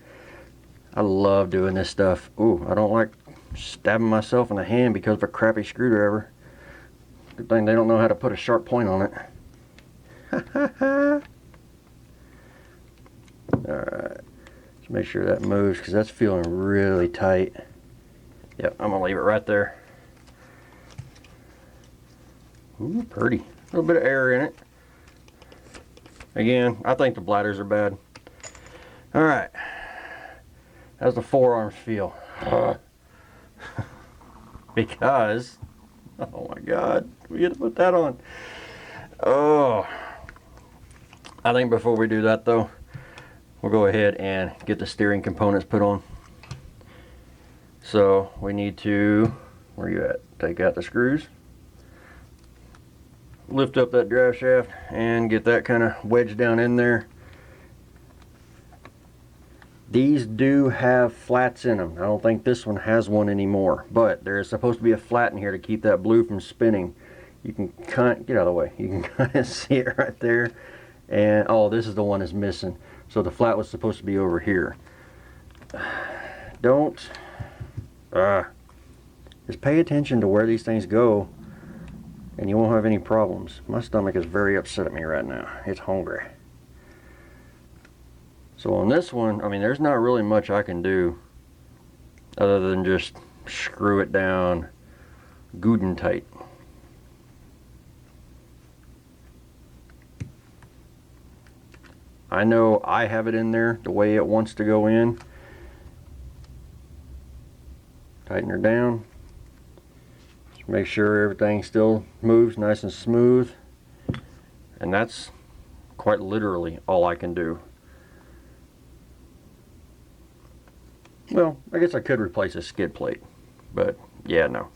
I love doing this stuff. Ooh, I don't like stabbing myself in the hand because of a crappy screwdriver. Good thing they don't know how to put a sharp point on it. Alright, let's make sure that moves because that's feeling really tight. Yep, I'm gonna leave it right there. Ooh, pretty. A little bit of air in it. Again, I think the bladders are bad. Alright. How's the forearms feel? Because, oh my god, we get to put that on. Oh. I think before we do that though, we'll go ahead and get the steering components put on. So we need to, where you at? Take out the screws. Lift up that drive shaft and get that kind of wedged down in there. These do have flats in them. I don't think this one has one anymore, but there is supposed to be a flat in here to keep that blue from spinning. You can kind, get out of the way. You can kind of see it right there. And oh, this is the one that's missing. So the flat was supposed to be over here. Just pay attention to where these things go, and you won't have any problems. My stomach is very upset at me right now. It's hungry. So on this one, I mean, there's not really much I can do other than just screw it down good and tight. I know I have it in there the way it wants to go in. Tighten her down. Just make sure everything still moves nice and smooth. And that's quite literally all I can do. Well, I guess I could replace a skid plate, but yeah, no.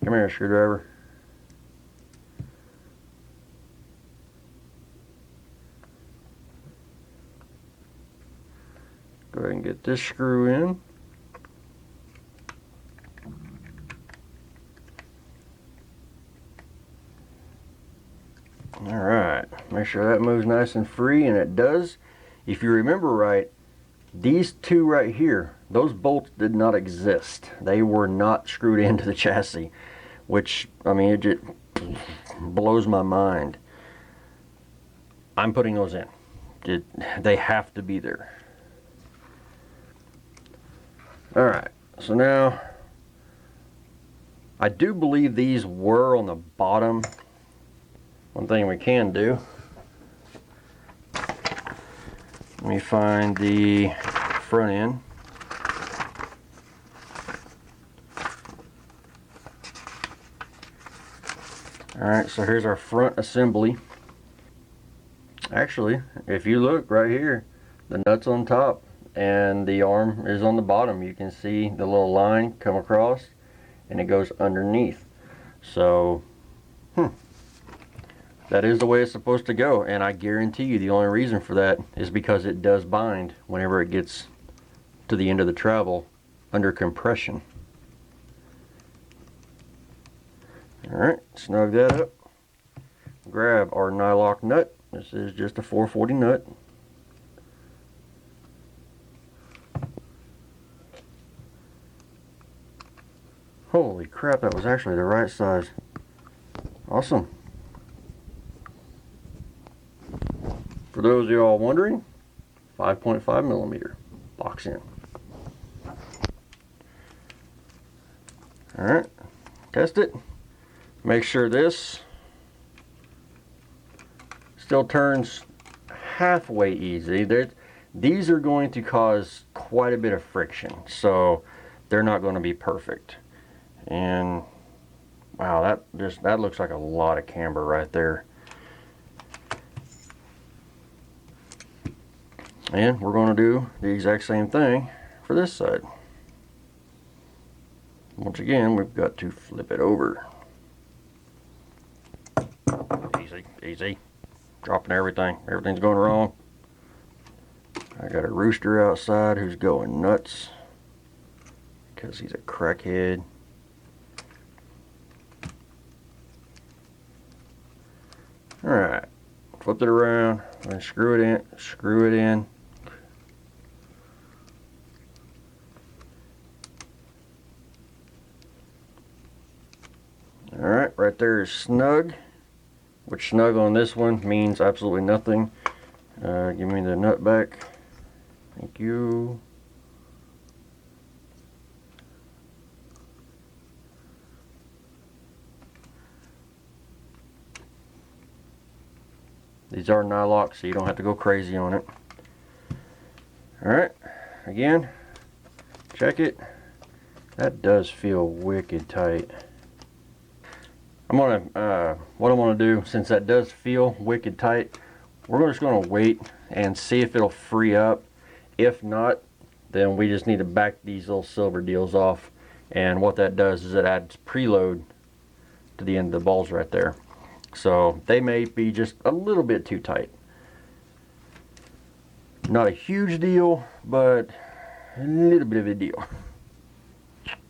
Come here, screwdriver. Go ahead and get this screw in. Alright, make Make sure that moves nice and free, and it does. If you remember right, these two right here, those bolts did not exist. They were not screwed into the chassis, which, I mean, it just blows my mind. I'm putting those in. They have to be there. Alright, so now, I do believe these were on the bottom. One thing we can do, let me find the front end. Alright, so here's our front assembly. Actually, if you look right here, the nut's on top and the arm is on the bottom. You can see the little line come across and it goes underneath. So, that is the way it's supposed to go, and I guarantee you the only reason for that is because it does bind whenever it gets to the end of the travel under compression. Alright, snug that up. Grab our nylock nut. This is just a 440 nut. Holy crap, that was actually the right size. Awesome. For those of y'all wondering, 5.5 millimeter box in. Alright, test it. Make sure this still turns halfway easy. These are going to cause quite a bit of friction, so they're not going to be perfect. And wow, that looks like a lot of camber right there. And we're going to do the exact same thing for this side. Once again, we've got to flip it over. Easy, easy. Dropping everything. Everything's going wrong. I got a rooster outside who's going nuts because he's a crackhead. Alright, flip it around and screw it in. Screw it in. Alright, right there is snug, which snug on this one means absolutely nothing. Give me the nut back. Thank you. These are nylock, so you don't have to go crazy on it. Alright, again, check it. That does feel wicked tight. What I'm gonna do, since that does feel wicked tight, we're just gonna wait and see if it'll free up. If not, then we just need to back these little silver deals off, and what that does is it adds preload to the end of the balls right there. So they may be just a little bit too tight. Not a huge deal, but a little bit of a deal.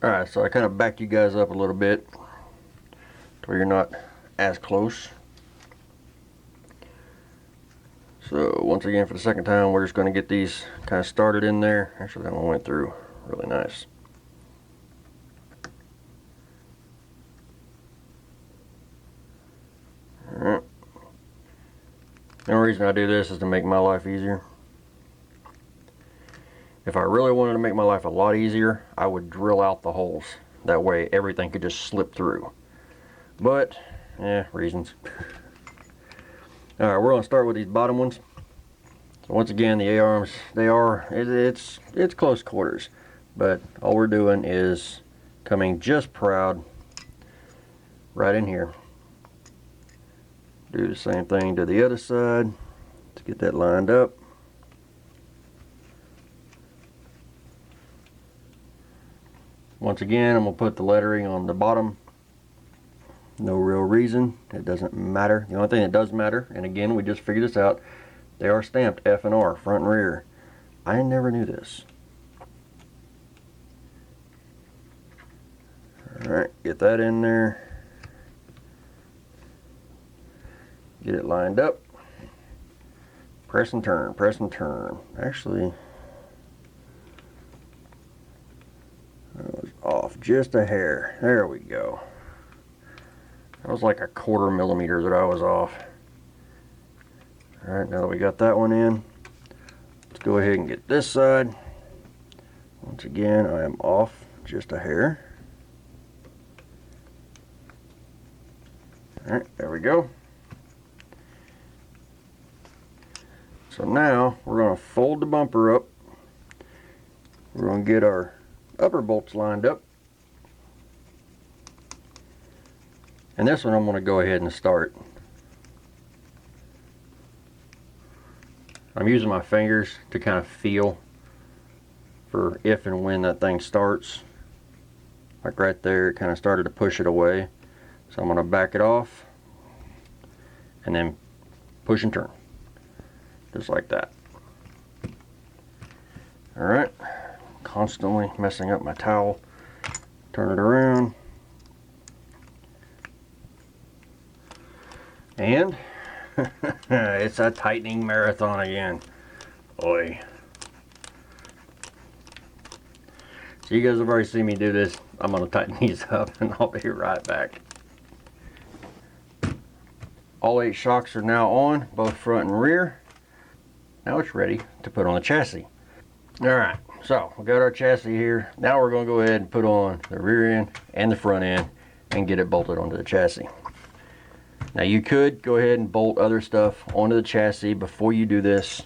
Alright, so I kind of backed you guys up a little bit to where you're not as close. So once again, for the second time, we're just going to get these kind of started in there. Actually, that one went through really nice. Alright. The only reason I do this is to make my life easier. If I really wanted to make my life a lot easier, I would drill out the holes. That way everything could just slip through. But, reasons. Alright, we're going to start with these bottom ones. So once again, the A-arms, it's close quarters. But all we're doing is coming just proud right in here. Do the same thing to the other side. Let's get that lined up. Once again, I'm going to put the lettering on the bottom. No real reason. It doesn't matter. The only thing that does matter, and again, we just figured this out, they are stamped F and R, front and rear. I never knew this. Alright, get that in there. Get it lined up. Press and turn, press and turn. Actually, that was off just a hair. There we go. That was like a 1/4 millimeter that I was off. Alright, now that we got that one in, let's go ahead and get this side. Once again, I am off just a hair. Alright, there we go. So now we're going to fold the bumper up. We're going to get our upper bolts lined up. And this one I'm going to go ahead and start. I'm using my fingers to kind of feel for if and when that thing starts. Like right there, it kind of started to push it away. So I'm going to back it off and then push and turn. Just like that. Alright, constantly messing up my towel. Turn it around. And it's a tightening marathon again. Oi. So you guys have already seen me do this. I'm going to tighten these up and I'll be right back. All 8 shocks are now on, both front and rear. Now it's ready to put on the chassis. Alright, so we got our chassis here. Now we're going to go ahead and put on the rear end and the front end and get it bolted onto the chassis. Now you could go ahead and bolt other stuff onto the chassis before you do this.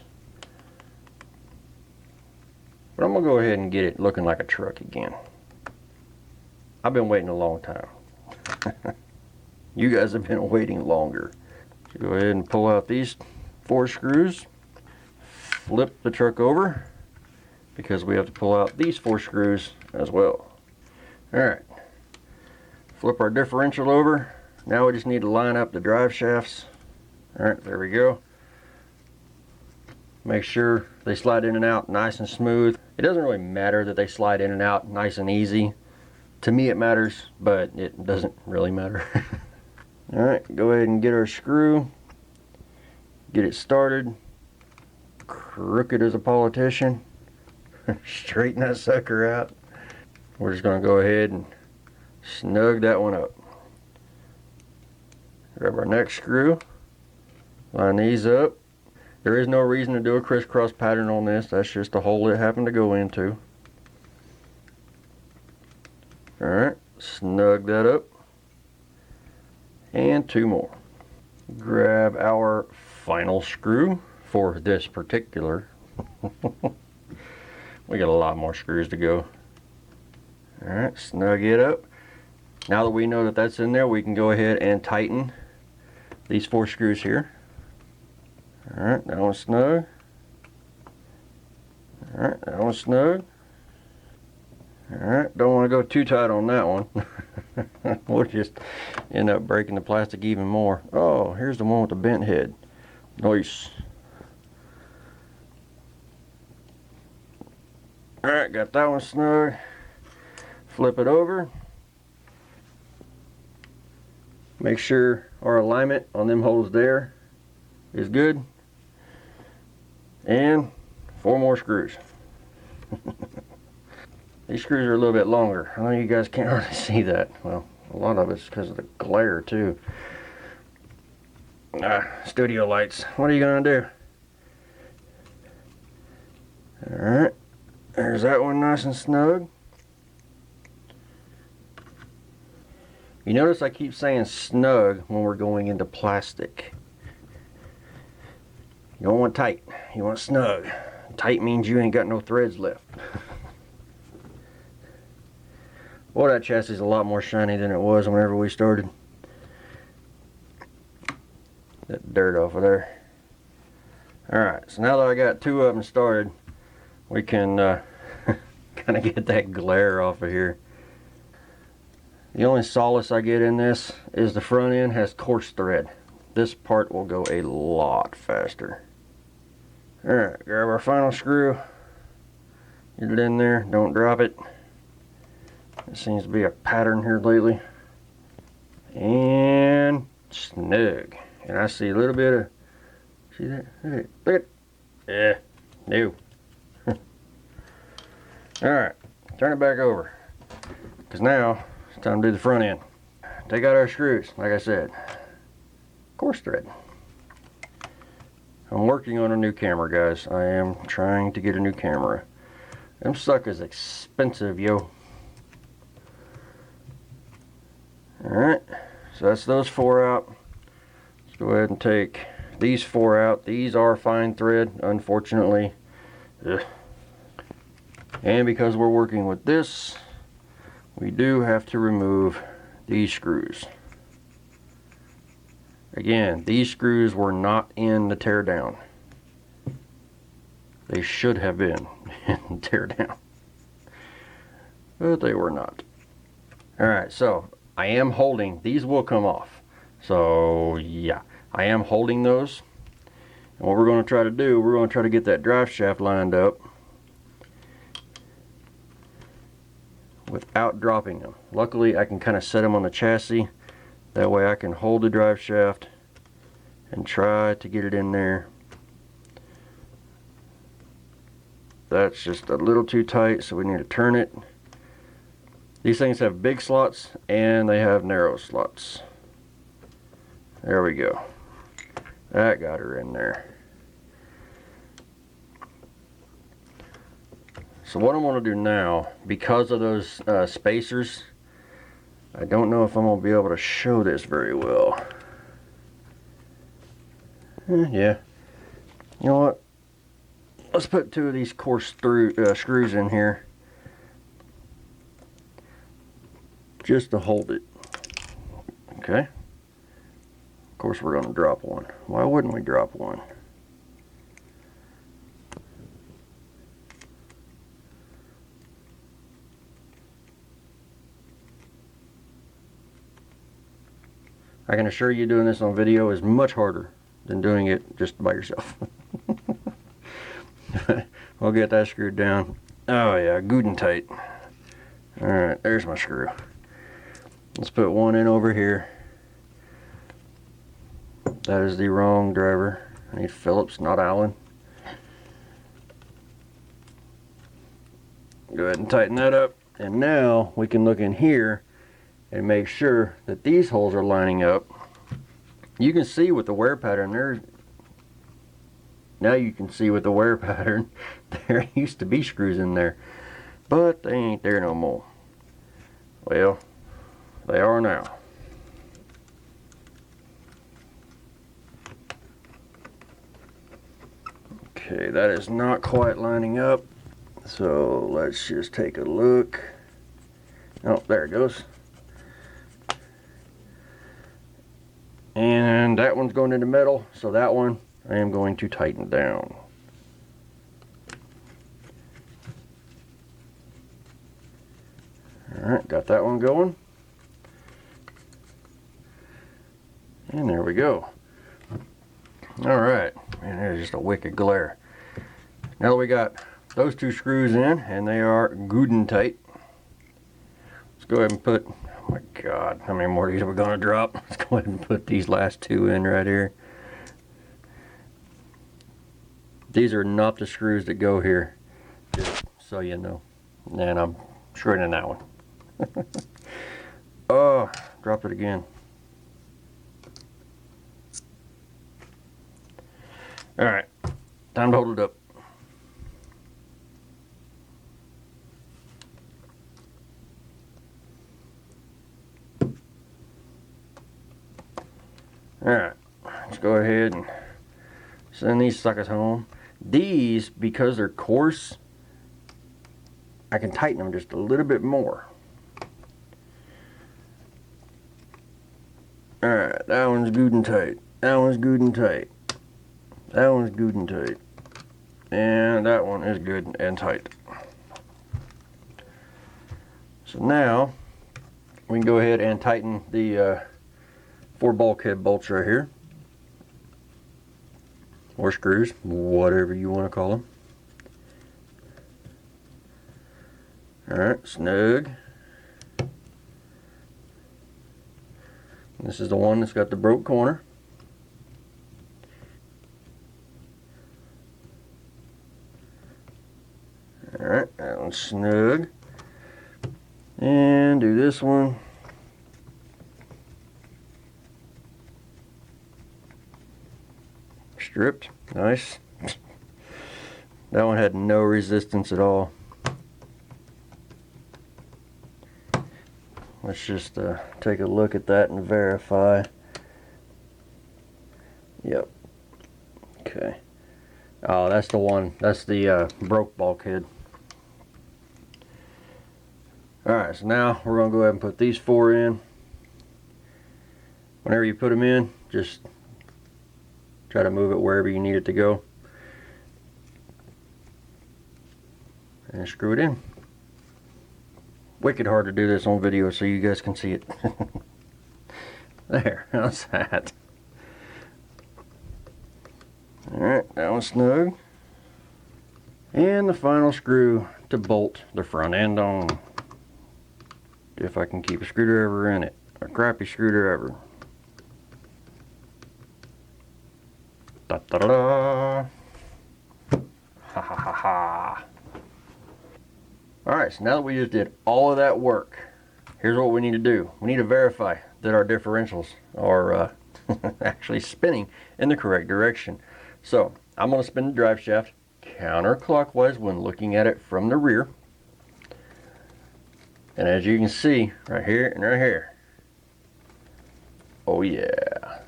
But I'm going to go ahead and get it looking like a truck again. I've been waiting a long time. You guys have been waiting longer. So go ahead and pull out these 4 screws. Flip the truck over because we have to pull out these 4 screws as well. Alright. Flip our differential over. Now we just need to line up the drive shafts. Alright, there we go. Make sure they slide in and out nice and smooth. It doesn't really matter that they slide in and out nice and easy. To me it matters, but it doesn't really matter. Alright, go ahead and get our screw. Get it started. Crooked as a politician. Straighten that sucker out. We're just going to go ahead and snug that one up. Grab our next screw, line these up. There is no reason to do a crisscross pattern on this. That's just a hole it happened to go into. Alright, snug that up. And 2 more. Grab our final screw for this particular. We got a lot more screws to go. Alright, snug it up. Now that we know that that's in there, we can go ahead and tighten these 4 screws here. Alright, that one's snug. Alright, that one's snug. Alright, don't want to go too tight on that one. We'll just end up breaking the plastic even more. Oh, here's the one with the bent head. Nice. Alright, got that one snug. Flip it over. Make sure our alignment on them holes there is good. And 4 more screws. These screws are a little bit longer. I know you guys can't really see that. Well, a lot of it's because of the glare too. Studio lights. What are you gonna do? Alright. There's that one nice and snug. You notice I keep saying snug when we're going into plastic. You don't want tight, you want snug. Tight means you ain't got no threads left. Boy, that chassis is a lot more shiny than it was whenever we started. That dirt off of there. Alright, so now that I got 2 of them started, we can kind of get that glare off of here. The only solace I get in this is the front end has coarse thread. This part will go a lot faster. Alright, grab our final screw. Get it in there, don't drop it. It seems to be a pattern here lately. And snug. And I see a little bit of, see that? Look at Yeah, no. Alright, turn it back over. Because now, it's time to do the front end. Take out our screws, like I said. Coarse thread. I'm working on a new camera, guys. I am trying to get a new camera. Them suckers expensive, yo. Alright, so that's those 4 out. Let's go ahead and take these 4 out. These are fine thread, unfortunately. Ugh. And because we're working with this, we do have to remove these screws. Again, these screws were not in the teardown. They should have been in the teardown, but they were not. Alright, so I am holding, these will come off. So yeah, I am holding those. And what we're going to try to do, we're going to try to get that drive shaft lined up without dropping them. Luckily, I can kind of set them on the chassis. That way I can hold the drive shaft and try to get it in there. That's just a little too tight, so we need to turn it. These things have big slots and they have narrow slots. There we go. That got her in there. So what I'm going to do now, because of those spacers, I don't know if I'm going to be able to show this very well. Yeah. You know what? Let's put 2 of these coarse screws in here. Just to hold it. Okay. Of course we're going to drop one. Why wouldn't we drop one? I can assure you doing this on video is much harder than doing it just by yourself. We'll get that screwed down. Oh yeah, good and tight. Alright, there's my screw. Let's put one in over here. That is the wrong driver. I need Phillips, not Allen. Go ahead and tighten that up. And now we can look in here and make sure that these holes are lining up. You can see with the wear pattern there. Now you can see with the wear pattern there used to be screws in there, but they ain't there no more. Well, they are now. Okay, that is not quite lining up, so let's just take a look. Oh, there it goes. And that one's going into metal, so that one I am going to tighten down. Alright, got that one going. And there we go. Alright, and there's just a wicked glare. Now that we got those 2 screws in, and they are good and tight, let's go ahead and put, oh my god, how many more of these are we going to drop? Let's go ahead and put these last 2 in right here. These are not the screws that go here, just so you know. And I'm shredding that one. Oh, drop it again. Alright, time to hold it up. Alright, let's go ahead and send these suckers home. These, because they're coarse, I can tighten them just a little bit more. Alright, that one's good and tight. That one's good and tight. That one's good and tight. And that one is good and tight. So now, we can go ahead and tighten the 4 bulkhead bolts right here. Or screws, whatever you want to call them. Alright, snug. This is the one that's got the broke corner. one snug. And do this one. Stripped. Nice. That one had no resistance at all. Let's just take a look at that and verify. Yep. Okay. Oh, that's the one. That's the broke bulkhead. Alright, so now we're going to go ahead and put these 4 in. Whenever you put them in, just try to move it wherever you need it to go. And screw it in. Wicked hard to do this on video so you guys can see it. There, how's that? Alright, that one's snug. And the final screw to bolt the front end on. If I can keep a screwdriver in it. A crappy screwdriver. Da da da da. Ha ha ha ha. Alright, so now that we just did all of that work, here's what we need to do. We need to verify that our differentials are actually spinning in the correct direction. So, I'm going to spin the drive shaft counterclockwise when looking at it from the rear. And as you can see, right here and right here. Oh yeah.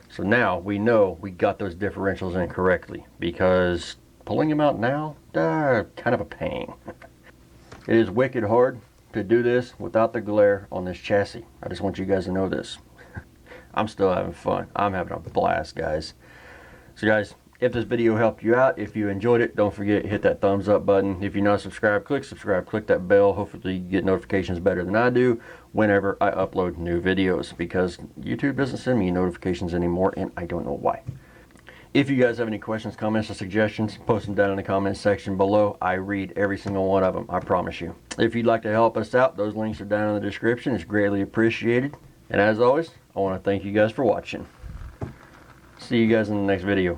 So now we know we got those differentials in correctly, because pulling them out now, kind of a pain. It is wicked hard to do this without the glare on this chassis. I just want you guys to know this. I'm still having fun. I'm having a blast, guys. So guys, if this video helped you out, if you enjoyed it, don't forget to hit that thumbs up button. If you're not subscribed, click subscribe, click that bell. Hopefully you get notifications better than I do whenever I upload new videos, because YouTube doesn't send me notifications anymore and I don't know why. If you guys have any questions, comments, or suggestions, post them down in the comments section below. I read every single one of them, I promise you. If you'd like to help us out, those links are down in the description. It's greatly appreciated. And as always, I want to thank you guys for watching. See you guys in the next video.